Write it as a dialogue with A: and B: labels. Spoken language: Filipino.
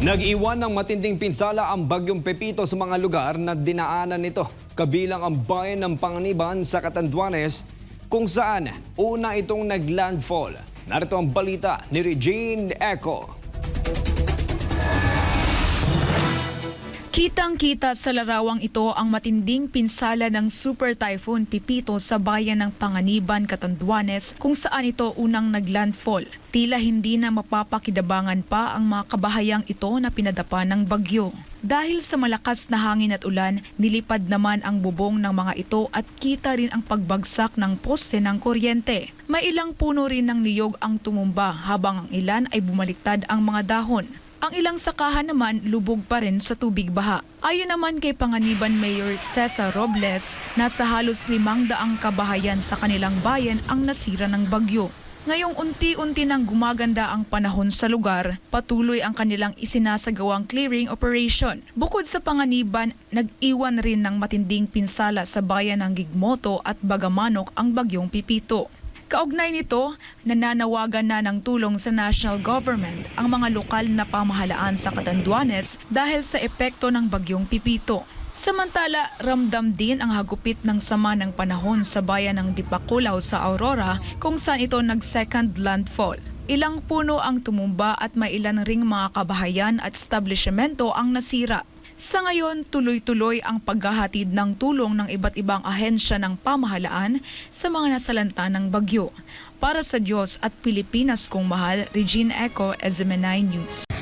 A: Nag-iwan ng matinding pinsala ang bagyong Pepito sa mga lugar na dinaanan nito, kabilang ang bayan ng Panganiban sa Catanduanes, kung saan una itong naglandfall. Narito ang balita ni Regine Eco.
B: Kitang-kita sa larawang ito ang matinding pinsala ng Super Typhoon Pepito sa bayan ng Panganiban, Catanduanes, kung saan ito unang naglandfall. Tila hindi na mapapakidabangan pa ang mga kabahayang ito na pinadapa ng bagyo. Dahil sa malakas na hangin at ulan, nilipad naman ang bubong ng mga ito at kita rin ang pagbagsak ng poste ng kuryente. May ilang puno rin ng niyog ang tumumba habang ang ilan ay bumaliktad ang mga dahon. Ang ilang sakahan naman lubog pa rin sa tubig baha. Ayon naman kay Panganiban Mayor Cesar Robles, nasa halos 500 kabahayan sa kanilang bayan ang nasira ng bagyo. Ngayong unti-unti nang gumaganda ang panahon sa lugar, patuloy ang kanilang isinasagawang clearing operation. Bukod sa Panganiban, nag-iwan rin ng matinding pinsala sa bayan ng Gigmoto at Bagamanok ang bagyong Pepito. Kaugnay nito, nananawagan na ng tulong sa national government ang mga lokal na pamahalaan sa Catanduanes dahil sa epekto ng bagyong Pepito. Samantala, ramdam din ang hagupit ng sama ng panahon sa bayan ng Dipakulaw sa Aurora kung saan ito nag-second landfall. Ilang puno ang tumumba at may ilan ring mga kabahayan at establishmento ang nasira. Sa ngayon, tuloy-tuloy ang paghahatid ng tulong ng iba't ibang ahensya ng pamahalaan sa mga nasalanta ng bagyo. Para sa Diyos at Pilipinas kong mahal, Regine Eco, SMNI News.